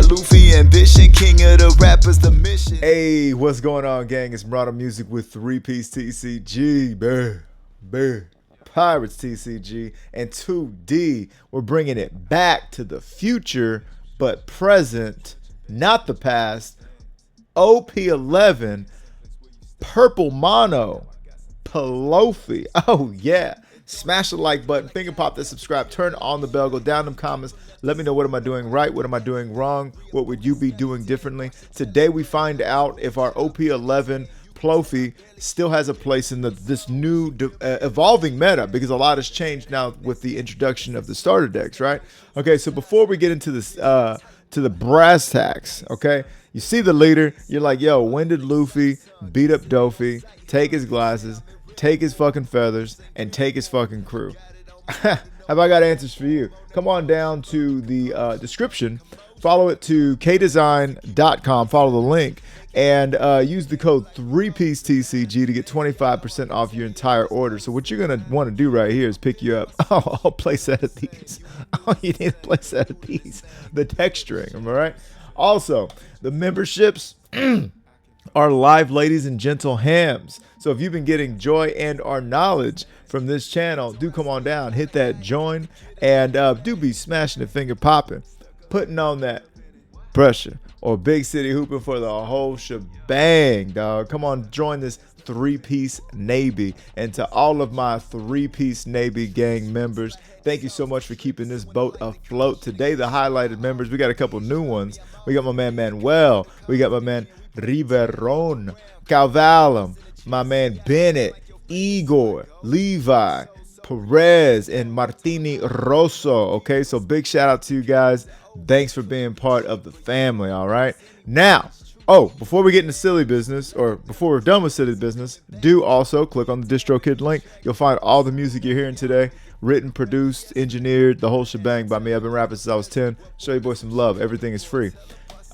got Luffy ambition, king of the rappers, the mission. Hey, what's going on, gang? It's Murata Music with 3-Piece TCG, Pirates TCG, and 2D. We're bringing it back to the future, but present, not the past. OP11, Purple Mono, Ploffy. Oh yeah. Smash the like button, finger pop that subscribe, turn on the bell, go down in them comments. Let me know, what am I doing right? What am I doing wrong? What would you be doing differently? Today we find out if our OP11 Ploffy still has a place in this new evolving meta, because a lot has changed now with the introduction of the starter decks, right? Okay, so before we get into this, to the brass tacks, okay? You see the leader, you're like, yo, when did Luffy beat up Doffy, take his glasses, take his fucking feathers, and take his fucking crew? Have I got answers for you? Come on down to the description, follow it to kdesign.com, follow the link, and use the code 3-Piece TCG to get 25% off your entire order. So what you're going to want to do right here is pick you up. Oh, I'll play set of these. Oh, you need to play set of these. The texturing, am I right? Also, the memberships are live, ladies and gentle hams. So if you've been getting joy and our knowledge from this channel, do come on down, hit that join, and do be smashing the finger popping, putting on that pressure, or big city hooping for the whole shebang, dog. Come on, join this 3-Piece Navy. And to all of my 3-Piece Navy gang members, thank you so much for keeping this boat afloat. Today, the highlighted members, we got a couple new ones. We got my man Manuel, we got my man Riveron, Calvalum, my man Bennett, Igor, Levi, Perez, and Martini Rosso. Okay, so big shout out to you guys. Thanks for being part of the family. All right, now, before we get into silly business, or before we're done with silly business, do also click on the DistroKid link. You'll find all the music you're hearing today, written, produced, engineered, the whole shebang by me. I've been rapping since I was 10. Show you boys some love. Everything is free.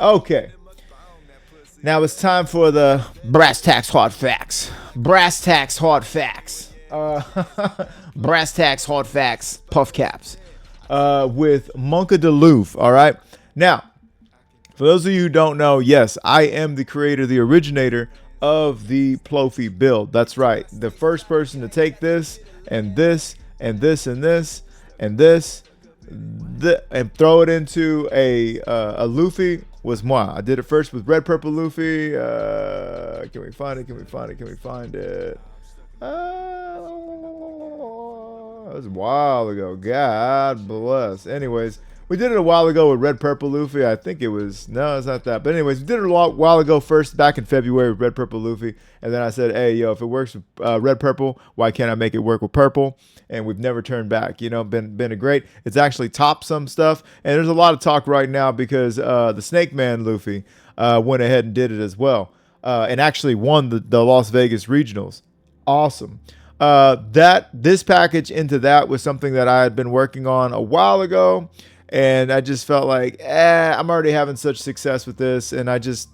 Okay. Now it's time for the brass tacks hard facts. Brass tacks hard facts. Brass tacks hard facts puff caps. With Monka DeLoof. All right. Now, for those of you who don't know, yes, I am the creator, the originator of the Ploffy build. That's right. The first person to take this and this and this and this and this and throw it into a Luffy was moi. I did it first with red purple Luffy. Can we find it? Can we find it? Can we find it? That was a while ago. God bless. Anyways, we did it a while ago with red purple Luffy. I think it was, no, it's not that. But anyways, we did it a while ago first, back in February with red purple Luffy. And then I said, hey, yo, if it works with red purple, why can't I make it work with purple? And we've never turned back. You know, been a great. It's actually topped some stuff. And there's a lot of talk right now because the Snake Man Luffy went ahead and did it as well. And actually won the Las Vegas regionals. Awesome. This package into that was something that I had been working on a while ago. And I just felt like, I'm already having such success with this. And I just,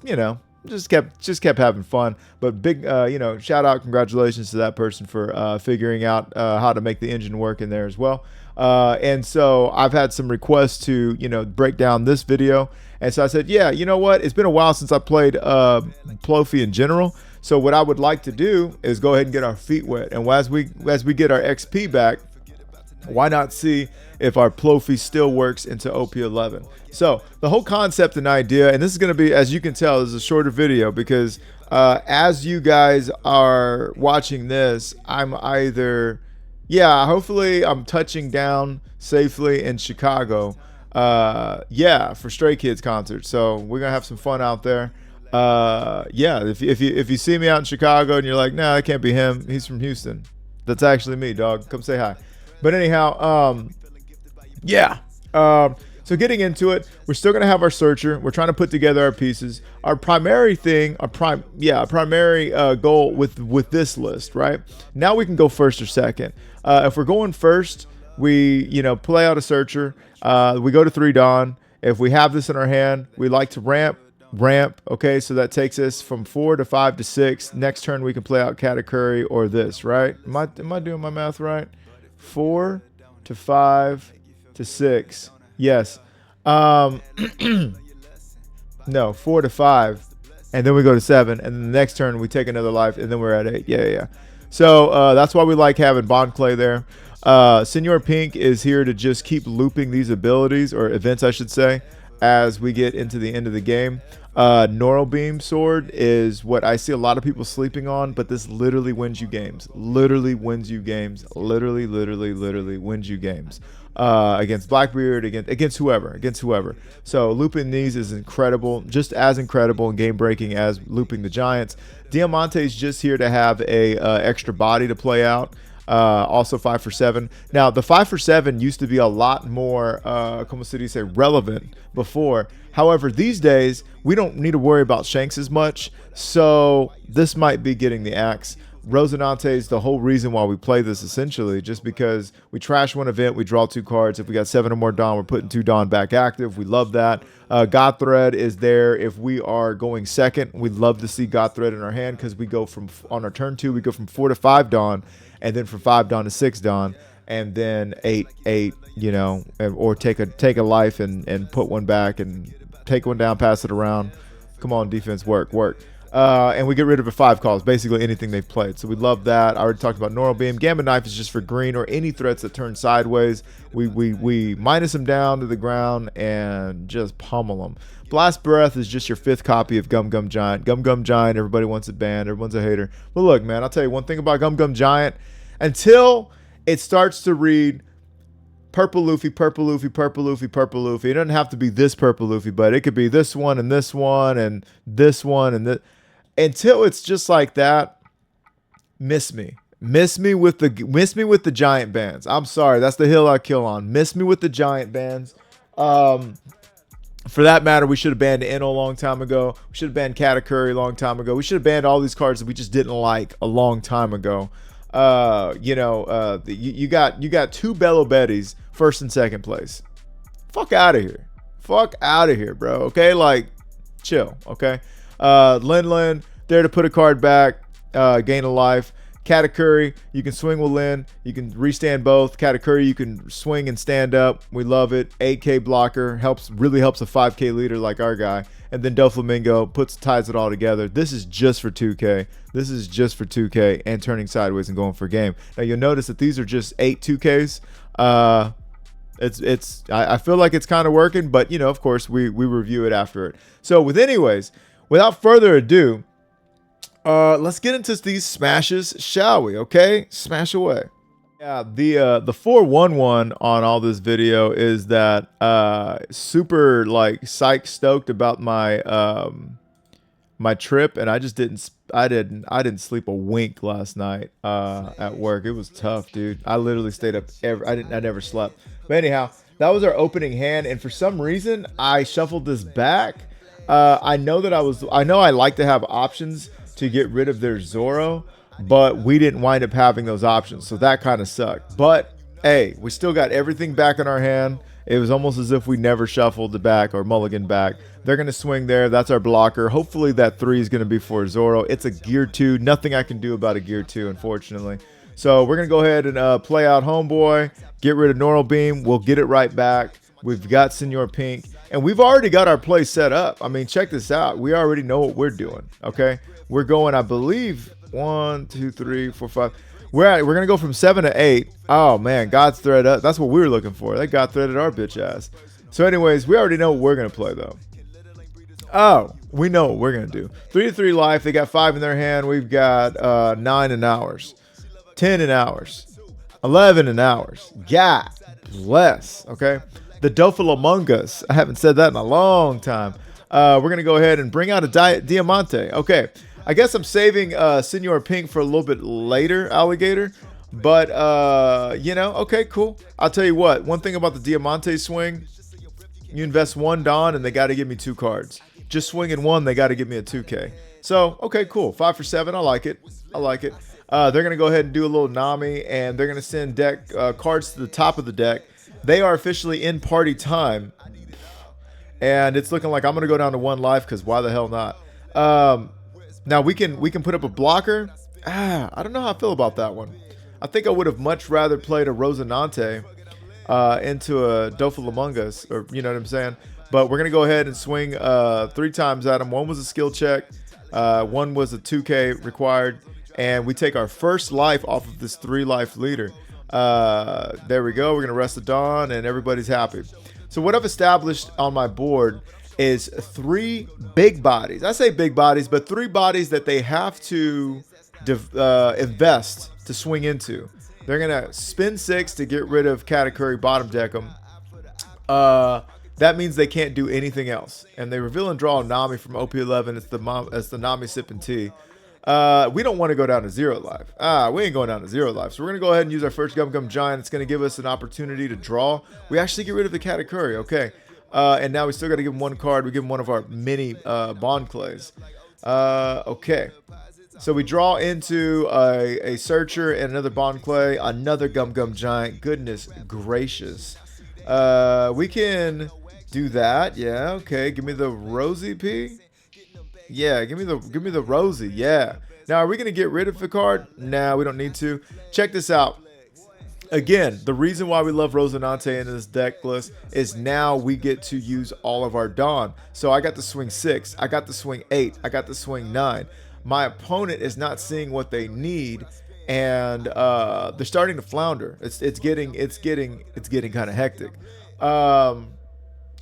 just kept having fun. But big, shout out, congratulations to that person for figuring out how to make the engine work in there as well. And so I've had some requests to, break down this video. And so I said, yeah, you know what? It's been a while since I played Ploffy in general. So what I would like to do is go ahead and get our feet wet. And as we get our XP back, why not see if our Ploffy still works into OP11? So the whole concept and idea, and this is going to be, as you can tell, this is a shorter video because as you guys are watching this, I'm either, hopefully I'm touching down safely in Chicago, for Stray Kids concert. So we're going to have some fun out there. If you see me out in Chicago and you're like, nah, that can't be him, he's from Houston. That's actually me, dog. Come say hi. But anyhow, so getting into it, we're still gonna have our searcher. We're trying to put together our pieces. Our primary thing, our primary goal with this list, right? Now we can go first or second. If we're going first, we play out a searcher. We go to 3 Dawn. If we have this in our hand, we like to ramp. Okay, so that takes us from 4 to 5 to 6. Next turn we can play out Katakuri or this, right? Am I doing my math right? 4 to 5 to 6. Yes. No, 4 to 5, and then we go to 7, and then the next turn we take another life, and then we're at 8. Yeah. So that's why we like having Bond Clay there. Senor Pink is here to just keep looping these abilities, or events I should say, as we get into the end of the game. Neural Beam Sword is what I see a lot of people sleeping on, but this literally wins you games. Literally wins you games. Literally wins you games. Against Blackbeard, against whoever. So looping these is incredible, just as incredible and game breaking as looping the Giants. Diamante is just here to have a extra body to play out. Also 5 for 7. Now the 5 for 7 used to be a lot more como se dice, relevant before. However, these days we don't need to worry about Shanks as much, so this might be getting the axe. Rosinante is the whole reason why we play this, essentially, just because we trash one event, we draw 2 cards. If we got 7 or more Dawn, we're putting 2 Dawn back active. We love that. God Thread is there if we are going second. We'd love to see God Thread in our hand, because we go from, on our turn 2, we go from 4 to 5 Dawn, and then from 5 Dawn to 6 Dawn, and then 8, you know, or take a life and put one back and take one down, pass it around. Come on, defense, work. And we get rid of a 5 calls, basically anything they've played. So we love that. I already talked about Neural Beam. Gambit Knife is just for green or any threats that turn sideways. We minus them down to the ground and just pummel them. Blast Breath is just your 5th copy of Gum Gum Giant. Gum Gum Giant, everybody wants it banned. Everyone's a hater. But look, man, I'll tell you one thing about Gum Gum Giant. Until it starts to read Purple Luffy, Purple Luffy, Purple Luffy, Purple Luffy. It doesn't have to be this Purple Luffy, but it could be this one and this one and this one and this. Until it's just like that, miss me with the giant bands. I'm sorry, that's the hill I kill on. Miss me with the giant bands. For that matter, we should have banned Eno a long time ago. We should have banned Katakuri a long time ago. We should have banned all these cards that we just didn't like a long time ago. You got 2 Bello Bettys, 1st and 2nd place. Fuck out of here, bro. Okay, like, chill. Okay. Lin, there to put a card back, gain a life. Katakuri, you can swing with Lin. You can restand both. Katakuri, you can swing and stand up. We love it. 8K blocker really helps a 5K leader like our guy. And then Doflamingo ties it all together. This is just for 2K. This is just for 2K and turning sideways and going for game. Now you'll notice that these are just 8 2Ks. I feel like it's kind of working, but you know, of course, we review it after it. So without further ado, let's get into these smashes, shall we? Okay, smash away. Yeah, the 411 on all this video is that super like psych stoked about my my trip, and I didn't sleep a wink last night at work. It was tough, dude. I literally stayed up I never slept. But anyhow, that was our opening hand, and for some reason I shuffled this back. I know I like to have options to get rid of their Zoro, but we didn't wind up having those options, so that kind of sucked. But hey, we still got everything back in our hand. It was almost as if we never shuffled the back or mulligan back. They're going to swing there. That's our blocker. Hopefully that 3 is going to be for Zoro. It's a gear 2. Nothing I can do about a gear 2, unfortunately. So we're going to go ahead and play out Homeboy, get rid of Neural Beam. We'll get it right back. We've got Senor Pink, and we've already got our play set up. I mean, check this out. We already know what we're doing, okay? We're going, I believe, 1, 2, 3, 4, 5. We're going to go from 7 to 8. Oh, man, God's Thread up. That's what we were looking for. They God Threaded our bitch ass. So anyways, we already know what we're going to play, though. Oh, we know what we're going to do. 3 to 3 life. They got 5 in their hand. We've got 9 in ours. 10 in ours. 11 in ours. God bless. Okay. The Dofil Among Us. I haven't said that in a long time. We're going to go ahead and bring out a Diamante. Okay. I guess I'm saving Senor Pink for a little bit later, Alligator. But, you know, okay, cool. I'll tell you what. One thing about the Diamante swing, you invest 1 Dawn and they got to give me 2 cards. Just swinging 1, they got to give me a 2K. So, okay, cool. 5 for 7. I like it. They're going to go ahead and do a little Nami, and they're going to send deck cards to the top of the deck. They are officially in party time. And it's looking like I'm going to go down to 1 life, because why the hell not? Now, we can put up a blocker. I don't know how I feel about that one. I think I would have much rather played a Rosinante into a Dofil Among Us, or you know what I'm saying? But we're going to go ahead and swing 3 times at him. One was a skill check. One was a 2K required. And we take our first life off of this 3 life leader. There we go. We're going to rest the dawn and everybody's happy. So what I've established on my board is 3 big bodies. I say big bodies, but 3 bodies that they have to invest to swing into. They're going to spend 6 to get rid of Katakuri, bottom deck them. That means they can't do anything else. And they reveal and draw a Nami from OP11. It's the Nami sipping tea. We don't want to go down to 0 life. We ain't going down to 0 life. So we're going to go ahead and use our first Gum Gum Giant. It's going to give us an opportunity to draw. We actually get rid of the Katakuri. Okay. And now we still got to give him 1 card. We give him one of our mini Bond Clays. Okay. So we draw into a Searcher and another Bond Clay. Another Gum Gum Giant. Goodness gracious. We can do that. Yeah. Okay. Give me the Rosie P. Yeah, give me the Rosie. Yeah. Now, are we going to get rid of the card? Nah, we don't need to. Check this out. Again, the reason why we love Rosinante in this deck list is now we get to use all of our Dawn. So I got to swing 6. I got to swing 8. I got to swing 9. My opponent is not seeing what they need, and they're starting to flounder. It's getting kind of hectic.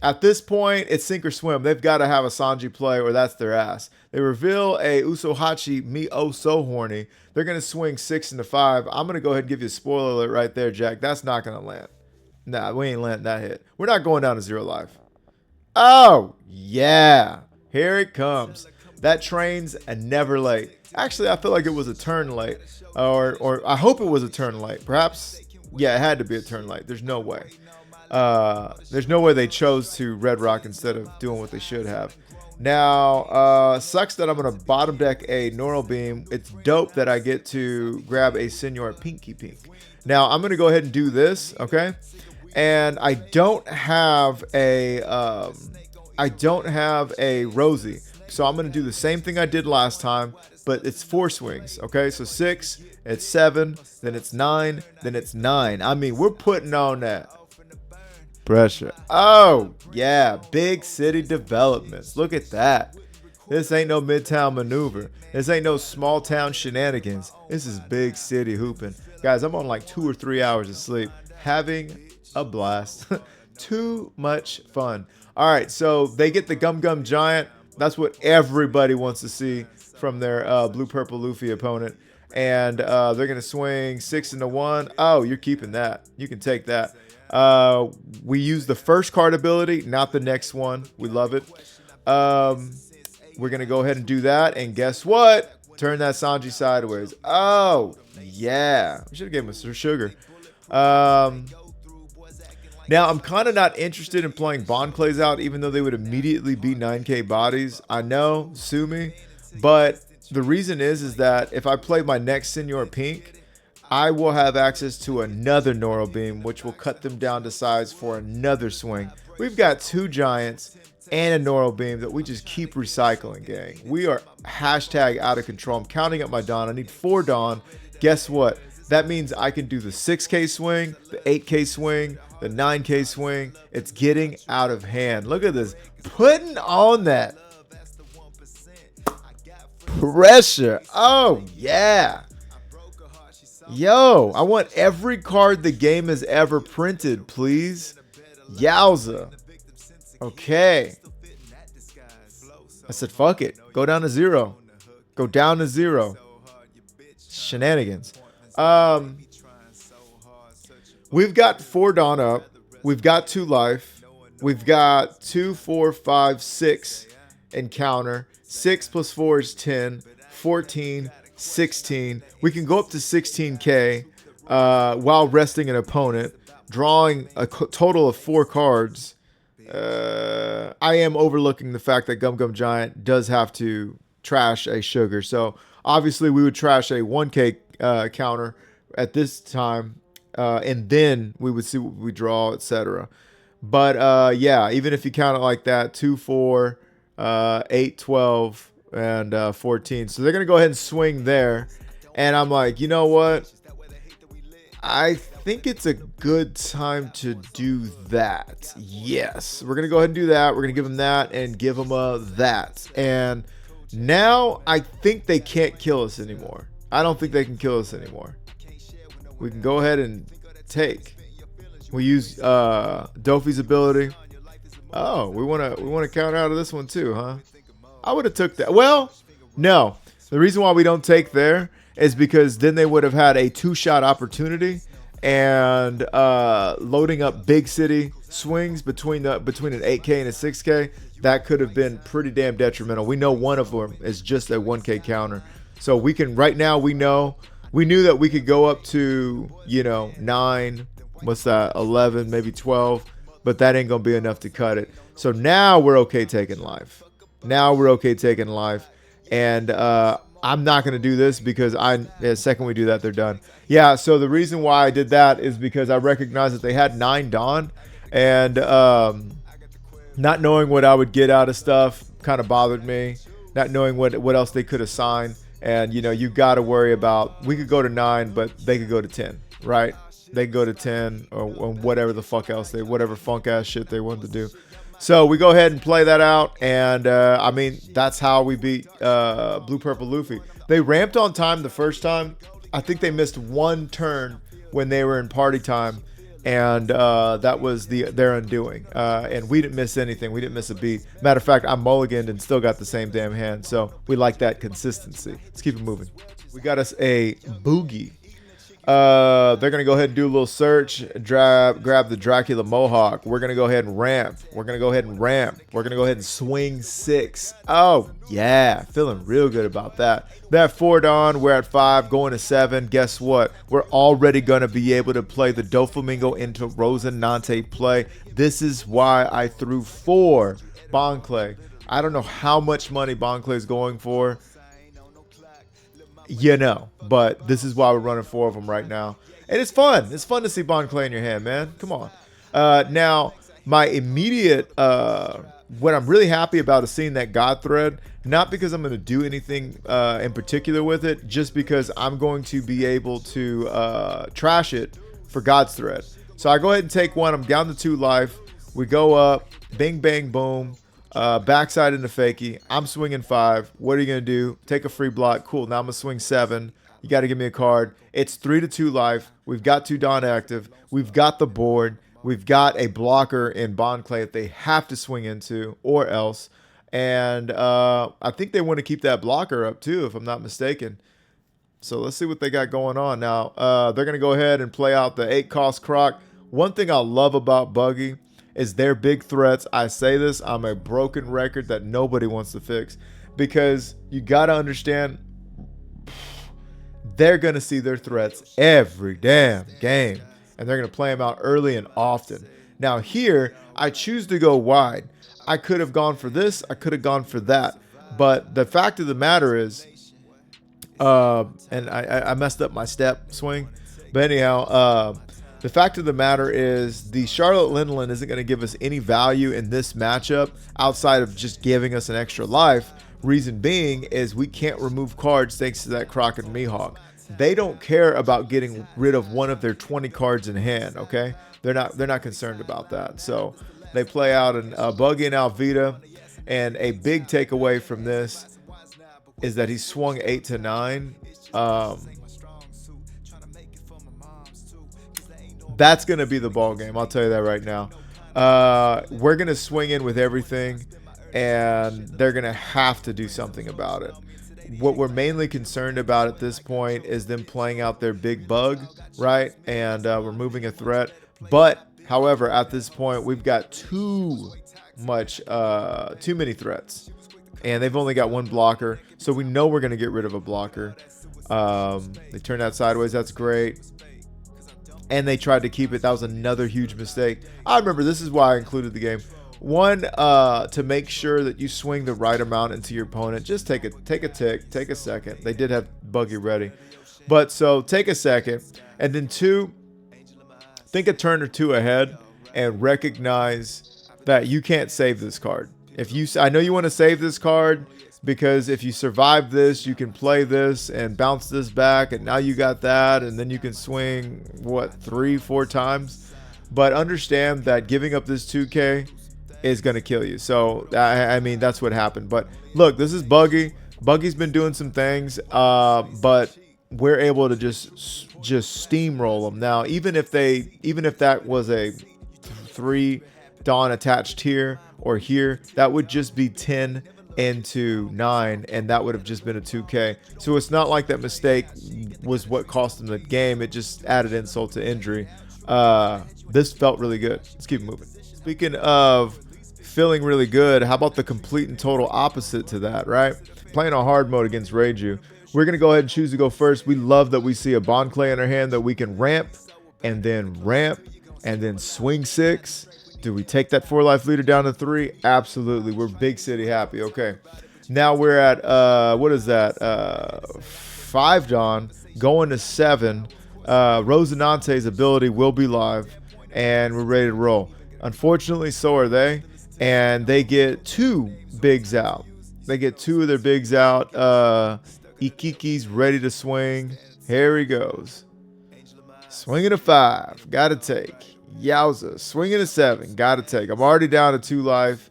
At this point, it's sink or swim. They've got to have a Sanji play or that's their ass. They reveal a Usohachi Me Oh So Horny. They're going to swing 6 into 5. I'm going to go ahead and give you a spoiler alert right there, Jack. That's not going to land. Nah, we ain't landing that hit. We're not going down to 0 life. Oh, yeah. Here it comes. That train's never late. Actually, I feel like it was a turn late. Or I hope it was a turn late. Perhaps, yeah, it had to be a turn late. There's no way. There's no way they chose to Red Rock instead of doing what they should have. Now, sucks that I'm going to bottom deck a Neural Beam. It's dope that I get to grab a Senor Pinky Pink. Now, I'm going to go ahead and do this, okay? And I don't have a Rosie. So I'm going to do the same thing I did last time, but it's 4 swings, okay? So 6, it's 7, then it's 9, then it's 9. I mean, we're putting on that pressure. Oh, yeah. Big city developments. Look at that. This ain't no midtown maneuver. This ain't no small town shenanigans. This is big city hooping. Guys, I'm on like 2 or 3 hours of sleep. Having a blast. Too much fun. All right, so they get the Gum Gum Giant. That's what everybody wants to see from their blue-purple Luffy opponent. And they're going to swing 6 into 1. Oh, you're keeping that. You can take that. We use the first card ability, not the next one. We love it. We're going to go ahead and do that. And guess what? Turn that Sanji sideways. Oh, yeah. We should have given him some sugar. Now, I'm kind of not interested in playing Bond Clays out, even though they would immediately be 9K bodies. I know, sue me. But the reason is that if I play my next Senor Pink, I will have access to another Neural Beam, which will cut them down to size for another swing. We've got 2 Giants and a Neural Beam that we just keep recycling, gang. We are hashtag out of control. I'm counting up my Dawn. I need 4 Dawn. Guess what? That means I can do the 6K swing, the 8K swing, the 9K swing. It's getting out of hand. Look at this. Putting on that pressure. Oh, yeah. Yo, I want every card the game has ever printed, please. Yowza. Okay. I said, fuck it. Go down to 0. Go down to 0. Shenanigans. We've got 4 Dawn up. We've got 2 life. We've got 2, 4, 5, 6 encounter. 6 plus 4 is 10. 14. 16. We can go up to 16K while resting an opponent, drawing a total of 4 cards. I am overlooking the fact that Gum Gum Giant does have to trash a sugar. So obviously we would trash a 1K counter at this time, and then we would see what we draw, etc. But yeah, even if you count it like that, 2, 4, 8, 12, and 14. So they're going to go ahead and swing there. And I'm like, you know what? I think it's a good time to do that. Yes, we're gonna go ahead and do that. We're gonna give him that and give him that. And now I think they can't kill us anymore. I don't think they can kill us anymore. We can go ahead and take. We use Dofi's ability. Oh, we wanna count out of this one too, huh? I would have took that. Well, no. The reason why we don't take there is because then they would have had a 2-shot opportunity, and loading up big city swings between an 8K and a 6K, that could have been pretty damn detrimental. We know one of them is just a 1K counter, so we can right now we knew that we could go up to 9, what's that, 11, maybe 12, but that ain't gonna be enough to cut it. So now we're okay taking life. And I'm not going to do this because the second we do that, they're done. Yeah, so the reason why I did that is because I recognized that they had 9 Dawn, and not knowing what I would get out of stuff kind of bothered me. Not knowing what else they could assign. And, you got to worry about, we could go to 9, but they could go to 10, right? They could go to 10 or whatever the fuck else, whatever funk ass shit they wanted to do. So we go ahead and play that out, and I mean, that's how we beat Blue Purple Luffy. They ramped on time the first time. I think they missed 1 turn when they were in party time, and that was their undoing. And we didn't miss anything. We didn't miss a beat. Matter of fact, I mulliganed and still got the same damn hand. So we like that consistency. Let's keep it moving. We got us a Buggy. They're gonna go ahead and do a little search, grab the Dracula Mohawk. We're gonna go ahead and ramp. We're gonna go ahead and swing 6. Oh yeah, feeling real good about that. They're at 4 Dawn, we're at 5, going to 7. Guess what? We're already gonna be able to play the Doflamingo into Rosinante play. This is why I threw 4 Bon Clay. I don't know how much money Bon Clay is going for. But this is why we're running 4 of them right now. And it's fun. It's fun to see Bon Clay in your hand, man. Come on. Now, my immediate, what I'm really happy about is seeing that God thread. Not because I'm going to do anything in particular with it, just because I'm going to be able to trash it for God's thread. So I go ahead and take 1. I'm down to 2 life. We go up. Bing, bang, boom. Backside into fakie. I'm swinging 5. What are you gonna do? Take a free block. Cool. Now I'm gonna swing 7. You got to give me a card. It's 3 to 2 life. We've got 2 Dawn active. We've got the board. We've got a blocker in Bon Clay that they have to swing into, or else. And I think they want to keep that blocker up too, if I'm not mistaken. So let's see what they got going on now. They're gonna go ahead and play out the 8 cost croc. One thing I love about Buggy is their big threats. I say this, I'm a broken record that nobody wants to fix, because you got to understand, they're going to see their threats every damn game, and they're going to play them out early and often. Now here, I choose to go wide. I could have gone for this, I could have gone for that, but the fact of the matter is, and I messed up my step swing, but anyhow, the fact of the matter is the Charlotte Linolin isn't going to give us any value in this matchup outside of just giving us an extra life. Reason being is we can't remove cards thanks to that Croc and Mihawk. They don't care about getting rid of one of their 20 cards in hand, okay? They're not concerned about that. So they play out a Buggy and Alvita, and a big takeaway from this is that he swung 8 to 9. That's going to be the ball game. I'll tell you that right now. We're going to swing in with everything, and they're going to have to do something about it. What we're mainly concerned about at this point is them playing out their big bug, right? And removing a threat. But, however, at this point, we've got too many threats. And they've only got 1 blocker, so we know we're going to get rid of a blocker. They turned that sideways. That's great. And they tried to keep it. That was another huge mistake. I remember, this is why I included the game. 1, to make sure that you swing the right amount into your opponent. Just take a tick, take a second. They did have Buggy ready. But so take a second. And then 2, think a turn or 2 ahead and recognize that you can't save this card. I know you want to save this card, because if you survive this, you can play this and bounce this back, and now you got that, and then you can swing, what, 3-4 times? But understand that giving up this 2K is going to kill you. So, I mean, that's what happened. But look, this is Buggy. Buggy's been doing some things, but we're able to just steamroll them. Now, even if that was a 3 Dawn attached here or here, that would just be 10 into 9, and that would have just been a 2K. So it's not like that mistake was what cost them the game. It just added insult to injury. This felt really good. Let's keep moving. Speaking of feeling really good, how about the complete and total opposite to that, right? Playing a hard mode against Reiju. We're going to go ahead and choose to go first. We love that we see a Bond Clay in our hand that we can ramp and then swing 6. Do we take that 4 life leader down to 3? Absolutely. We're big city happy. Okay. Now we're at, what is that? 5 Dawn, going to 7. Rosinante's ability will be live, and we're ready to roll. Unfortunately, so are they, and they get 2 bigs out. They get 2 of their bigs out. Ikiki's ready to swing. Here he goes. Swinging a 5. Got to take. Yowza. Swinging a 7. Got to take. I'm already down to 2 life.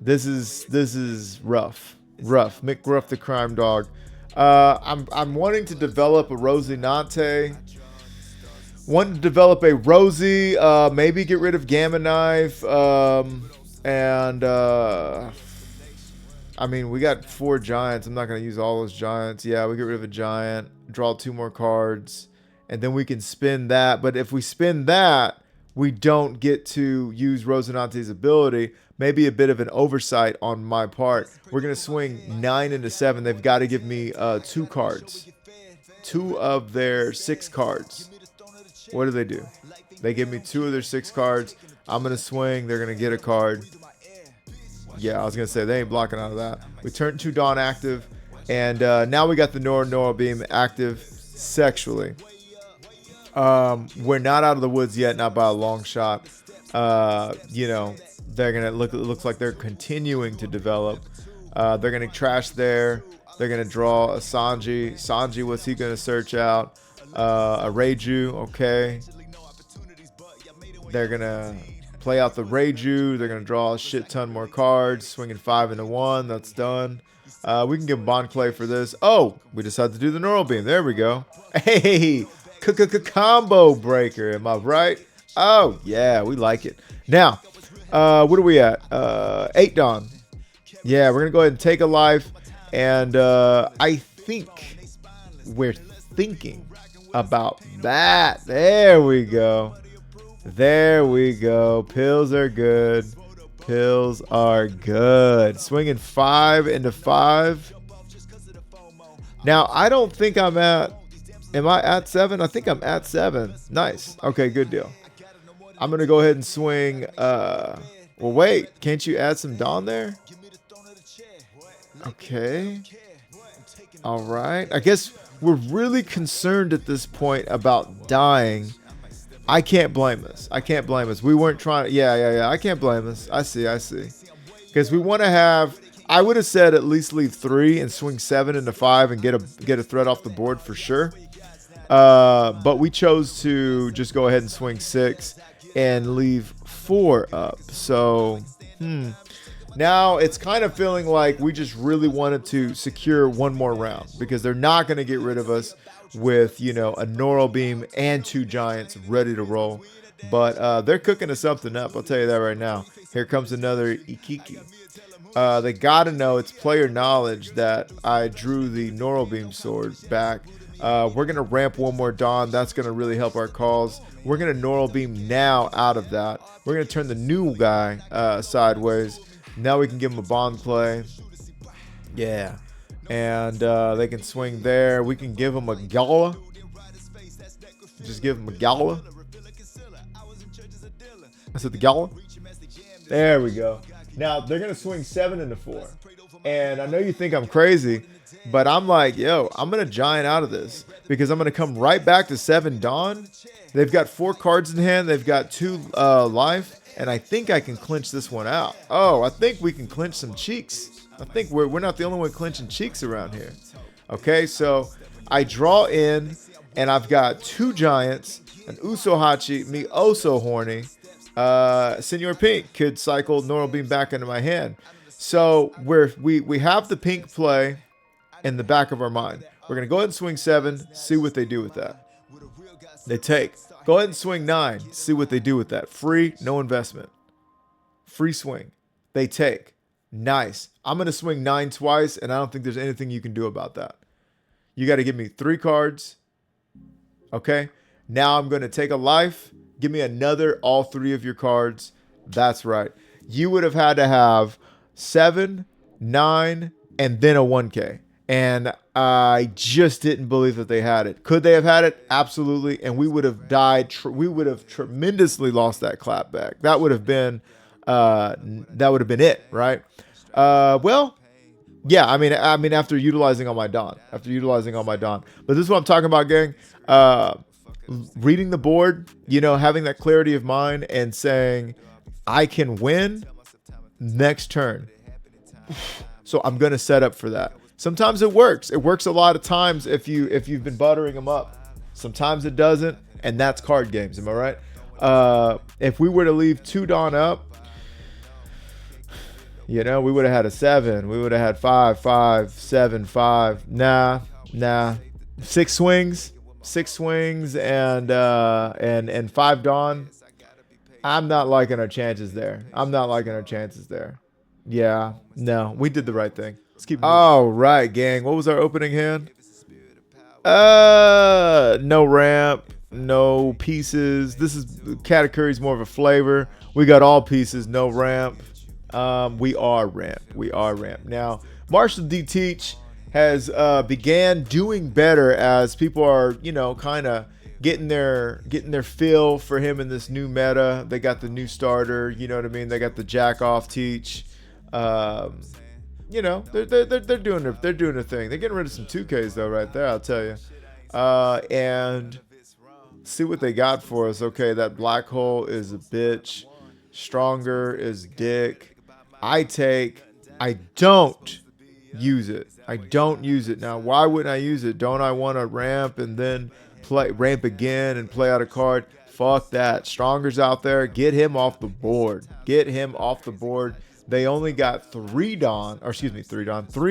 This is rough. Rough. McRuff the crime dog. I'm wanting to develop a Rosinante. Wanting to develop a Rosie. Maybe get rid of Gamma Knife. I mean, we got 4 giants. I'm not going to use all those giants. Yeah, we get rid of a giant. Draw 2 more cards. And then we can spin that. But if we spin that, we don't get to use Rosinante's ability. Maybe a bit of an oversight on my part. We're going to swing 9 into 7. They've got to give me 2 cards. 2 of their 6 cards. What do? They give me 2 of their 6 cards. I'm going to swing. They're going to get a card. Yeah, I was going to say, they ain't blocking out of that. We turned 2 Dawn active. And now we got the Nora Beam active sexually. We're not out of the woods yet, not by a long shot. You know, they're gonna looks like they're continuing to develop. They're gonna trash there. They're gonna draw a Sanji. Sanji, what's he gonna search out? A Reiju, okay. They're gonna play out the Reiju. They're gonna draw a shit ton more cards. Swinging 5 into 1. That's done. We can give Bond Clay for this. Oh, we decided to do the Neural Beam. There we go. Hey. Combo breaker, am I right? Oh yeah, we like it. Now, what are we at? 8 Dawn. Yeah, we're gonna go ahead and take a life, and I think we're thinking about that. There we go. There we go. Pills are good. Pills are good. Swinging 5 into 5. Now, I don't think I'm at... Am I at 7? I think I'm at 7. Nice. Okay, good deal. I'm going to go ahead and swing. Well, wait. Can't you add some Dawn there? Okay. All right. I guess we're really concerned at this point about dying. I can't blame us. I can't blame us. We weren't trying to... Yeah. I can't blame us. I see. Because we want to have... I would have said at least leave 3 and swing 7 into 5 and get a threat off the board for sure. But we chose to just go ahead and swing 6 and leave 4 up. So, now it's kind of feeling like we just really wanted to secure one more round because they're not going to get rid of us with, you know, a Neural Beam and 2 giants ready to roll. But they're cooking us something up. I'll tell you that right now. Here comes another Ikiki. They got to know it's player knowledge that I drew the Neural Beam sword back. We're going to ramp 1 more Dawn. That's going to really help our cause. We're going to Neural Beam now out of that. We're going to turn the new guy sideways. Now we can give him a Bond play. Yeah. And they can swing there. We can give him a Gala. Just give him a Gala. I said the Gala. There we go. Now, they're going to swing 7 into 4. And I know you think I'm crazy, but I'm like, yo, I'm going to giant out of this because I'm going to come right back to 7 Dawn. They've got 4 cards in hand. They've got 2 life. And I think I can clinch this one out. Oh, I think we can clinch some cheeks. I think we're not the only one clinching cheeks around here. Okay, so I draw in, and I've got 2 giants, an Usohachi, me oh so horny. Senor Pink could cycle Normal Beam back into my hand. So we have the pink play in the back of our mind. We're going to go ahead and swing 7, see what they do with that. They take. Go ahead and swing 9, see what they do with that. Free, no investment. Free swing. They take. Nice. I'm going to swing 9 twice, and I don't think there's anything you can do about that. You got to give me 3 cards. Okay? Now I'm going to take a life. Give me another, all 3 of your cards. That's right. You would have had to have 7, 9, and then a 1K. And I just didn't believe that they had it. Could they have had it? Absolutely. And we would have died. We would have tremendously lost that clap back. That would have been it, right? Well, yeah. I mean, after utilizing all my Dawn. But this is what I'm talking about, gang. Reading the board, having that clarity of mind and saying, I can win next turn. So I'm going to set up for that. Sometimes it works. It works a lot of times if you've been buttering them up. Sometimes it doesn't, and that's card games. Am I right? If we were to leave 2 Dawn up, we would have had a 7. We would have had 5, 5, 7, 5. Nah. 6 swings, and 5 Dawn. I'm not liking our chances there. Yeah, no, we did the right thing. Let's keep moving. All right, gang. What was our opening hand? No ramp, no pieces. This is Katakuri's more of a flavor. We got all pieces, no ramp. We are ramp. Now, Marshall D. Teach has began doing better as people are, kind of getting their feel for him in this new meta. They got the new starter, you know what I mean? They got the jack off Teach. They're doing their thing. They're getting rid of some 2Ks though, right there. I'll tell you. And see what they got for us. Okay, that black hole is a bitch. Stronger is dick. I don't use it. Now, why wouldn't I use it? Don't I want to ramp and then ramp again and play out a card? Fuck that. Stronger's out there. Get him off the board. They only got 3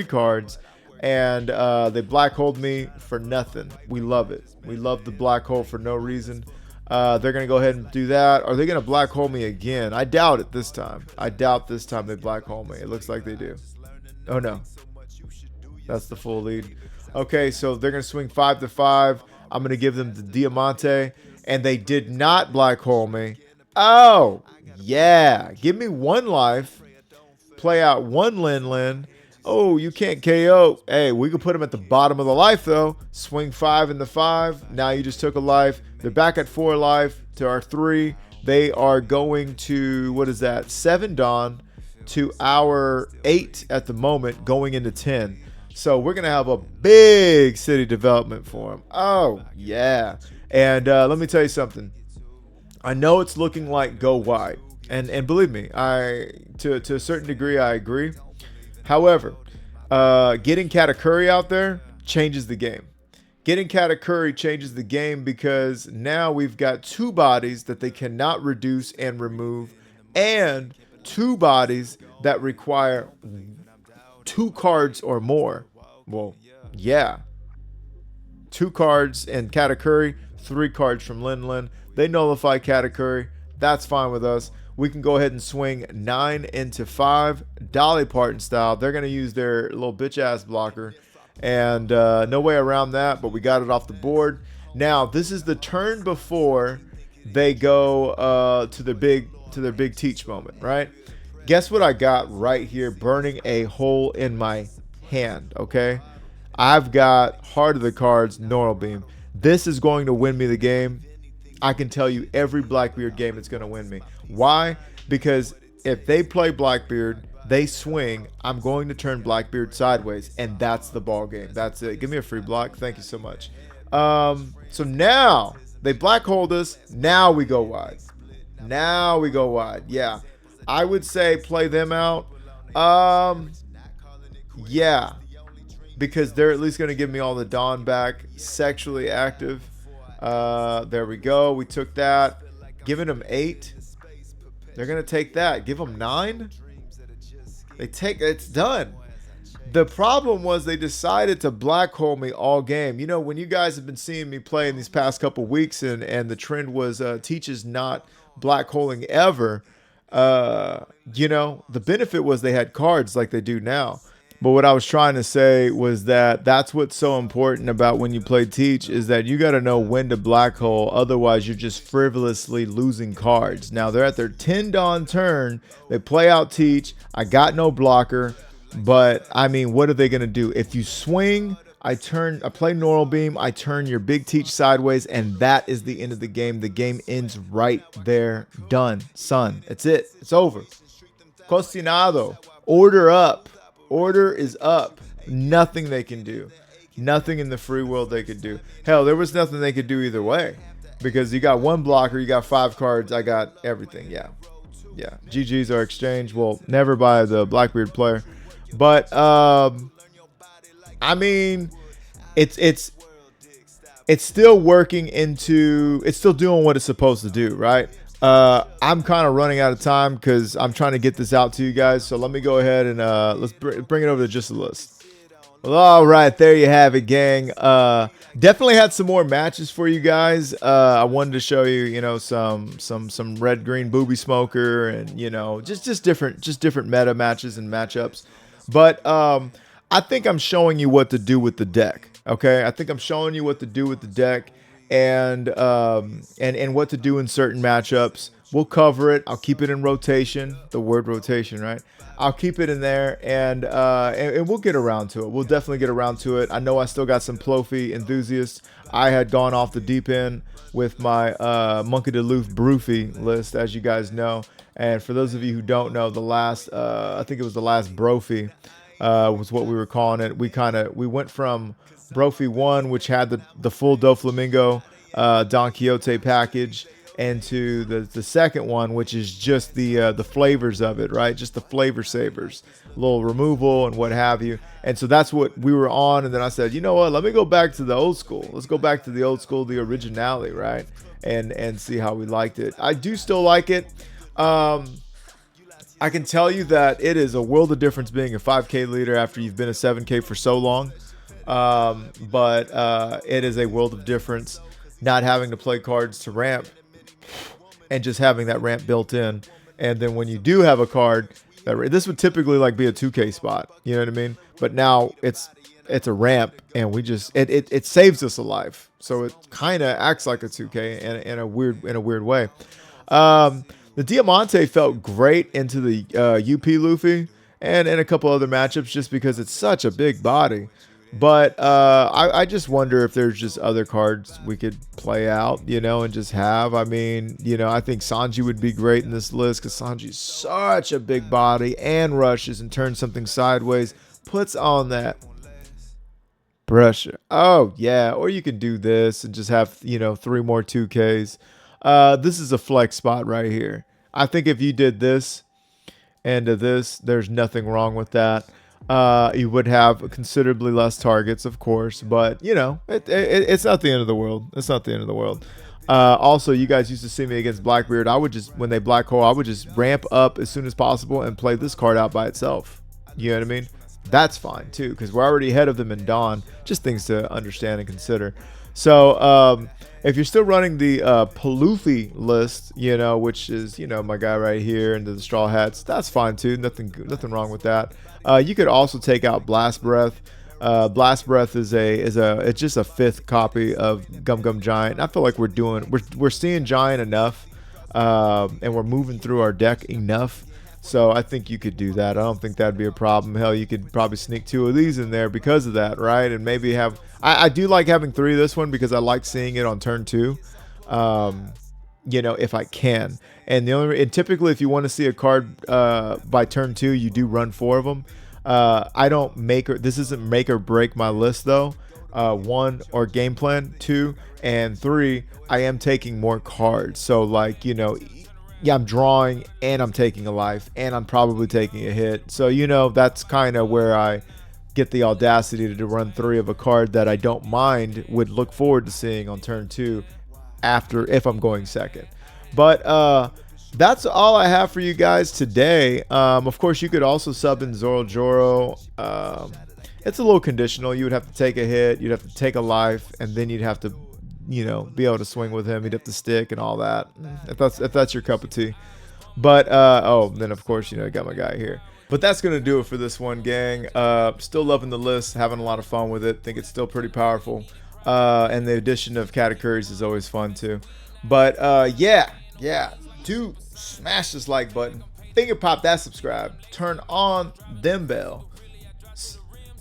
cards, and they black holed me for nothing. We love it. We love the black hole for no reason. They're going to go ahead and do that. Are they going to black hole me again? I doubt it this time. They black hole me. It looks like they do. Oh, no. That's the full lead. Okay, so they're going to swing 5 to 5. I'm going to give them the Diamante, and they did not black hole me. Oh, yeah. Give me 1 life. Play out 1 Lin. Oh, you can't KO. Hey, we could put him at the bottom of the life, though. Swing 5 into 5. Now you just took a life. They're back at 4 life to our 3. They are going to, 7 Dawn to our 8 at the moment, going into 10. So we're going to have a big city development for him. Oh, yeah. And let me tell you something. I know it's looking like go wide. And believe me, to a certain degree, I agree. However, getting Katakuri out there changes the game. Because now we've got 2 bodies that they cannot reduce and remove, and 2 bodies that require 2 cards or more. Well, yeah. 2 cards and Katakuri, 3 cards from Lin. They nullify Katakuri. That's fine with us. We can go ahead and swing 9 into 5, Dolly Parton style. They're going to use their little bitch-ass blocker. And no way around that, but we got it off the board. Now, this is the turn before they go to their big Teach moment, right? Guess what I got right here, burning a hole in my hand, okay? I've got Heart of the Cards, Normal Beam. This is going to win me the game. I can tell you every Blackbeard game it's going to win me. Why? Because if they play Blackbeard, they swing, I'm going to turn Blackbeard sideways, and that's the ball game. That's it. Give me a free block. Thank you so much. So now they black hold us. Now we go wide. Now we go wide. Yeah. I would say play them out. Um, yeah, because they're at least going to give me all the Dawn back. Sexually active. There we go. We took that. Giving them 8. They're going to take that. Give them 9. They take it's done. The problem was they decided to black hole me all game. You know, when you guys have been seeing me play in these past couple weeks, and the trend was teaches not black holing ever. You know, the benefit was they had cards like they do now. But what I was trying to say was that that's what's so important about when you play Teach is that you got to know when to black hole. Otherwise, you're just frivolously losing cards. Now, they're at their 10 Dawn turn. They play out Teach. I got no blocker. But, I mean, what are they going to do? If you swing, I play Normal Beam. I turn your big Teach sideways. And that is the end of the game. The game ends right there. Done. Son. That's it. It's over. Cocinado. Order up. Order is up. Nothing they can do. Nothing in the free world they could do. Hell, there was nothing they could do either way. Because you got 1 blocker, you got 5 cards, I got everything. Yeah. Yeah. GG's are exchanged. Well, never by the Blackbeard player. But I mean, it's still working into, it's still doing what it's supposed to do, right? I'm kind of running out of time because I'm trying to get this out to you guys. So let me go ahead and let's bring it over to just a list. Well, all right, there you have it, gang. Definitely had some more matches for you guys. I wanted to show you, you know, some red green booby smoker and, you know, just different meta matches and matchups. But I think I'm showing you what to do with the deck. Okay, I think I'm showing you what to do with the deck. And what to do in certain matchups. We'll cover it. I'll keep it in rotation. The word rotation, right? I'll keep it in there, and we'll get around to it. We'll definitely get around to it. I know I still got some Ploffy enthusiasts. I had gone off the deep end with my Monkey Duluth Broofy list, as you guys know. And for those of you who don't know, the last, I think it was the last Brophy, was what we were calling it. We went from Brophy 1, which had the full Doflamingo Don Quixote package, and to the second one, which is just the flavors of it, right? Just the flavor savers, a little removal and what have you. And so that's what we were on. And then I said, you know what? Let me go back to the old school. Let's go back to the old school, the originality, right? And see how we liked it. I do still like it. I can tell you that it is a world of difference being a 5K leader after you've been a 7K for so long. But it is a world of difference not having to play cards to ramp and just having that ramp built in. And then when you do have a card, this would typically like be a 2K spot, you know what I mean? But now it's a ramp, and we just it saves us a life. So it kind of acts like a 2K in a weird way. The Diamante felt great into the UP Luffy and in a couple other matchups just because it's such a big body. But I just wonder if there's just other cards we could play out, you know, and just have. I mean, you know, I think Sanji would be great in this list because Sanji's such a big body and rushes and turns something sideways, puts on that pressure. Oh, yeah. Or you can do this and just have, you know, 3 more 2Ks. This is a flex spot right here. I think if you did this and this, there's nothing wrong with that. You would have considerably less targets, of course, but you know, it's not the end of the world. It's not the end of the world. Also, you guys used to see me against Blackbeard. I would just, when they black hole, I would just ramp up as soon as possible and play this card out by itself. You know what I mean? That's fine too, because we're already ahead of them in Dawn. Just things to understand and consider. So, if you're still running the Ploffy list, you know, which is, you know, my guy right here and the straw hats, that's fine too. Nothing wrong with that. You could also take out Blast Breath. Blast Breath is it's just a 5th copy of Gum Gum Giant. I feel like we're seeing Giant enough, and we're moving through our deck enough. So I think you could do that. I don't think that'd be a problem. Hell, you could probably sneak 2 of these in there because of that, right? And maybe have, I do like having 3 of this one because I like seeing it on turn 2. You know, if I can. And typically if you want to see a card by turn 2, you do run 4 of them. I don't this isn't make or break my list though. 1, or game plan. 2 and 3, I am taking more cards. So like, you know, yeah, I'm drawing and I'm taking a life and I'm probably taking a hit. So, you know, that's kind of where I get the audacity to run 3 of a card that I don't mind, would look forward to seeing on turn 2 after, if I'm going second. But that's all I have for you guys today. Of course, you could also sub in Zoro Joro. It's a little conditional. You would have to take a hit, you'd have to take a life, and then you'd have to, you know, be able to swing with him. You'd have to stick and all that, if that's your cup of tea. But oh, then of course, you know, I got my guy here. But that's gonna do it for this one, gang. Still loving the list, having a lot of fun with it. Think it's still pretty powerful. And the addition of Katakuris is always fun too. But yeah, do smash this like button, finger pop that subscribe, turn on them bell,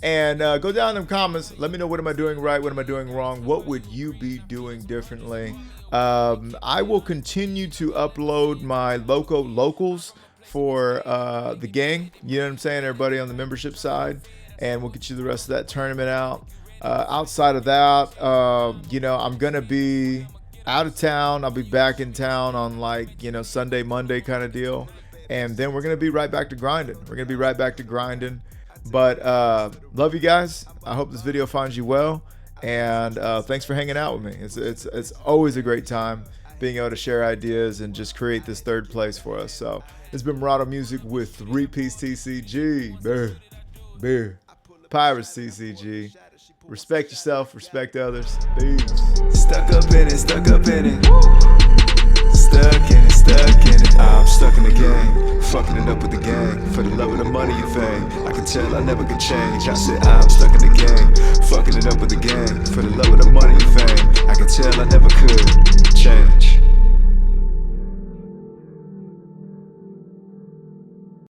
and go down in the comments. Let me know, what am I doing right, what am I doing wrong, what would you be doing differently. I will continue to upload my locals for the gang, you know what I'm saying, everybody on the membership side, and we'll get you the rest of that tournament out. Outside of that, you know, I'm gonna be out of town. I'll be back in town on, like, you know, Sunday, Monday kind of deal, and then we're gonna be right back to grinding. But love you guys. I hope this video finds you well, and thanks for hanging out with me. It's always a great time being able to share ideas and just create this third place for us. So it's been Murado Music with 3-piece TCG. Bear. Pirates TCG. Respect yourself, respect others. Peace. Stuck up in it. Stuck in it. I'm stuck in the game, fucking it up with the gang. For the love of the money and fame, I can tell I never could change. I said I'm stuck in the game, fucking it up with the gang. For the love of the money and fame, I can tell I never could change.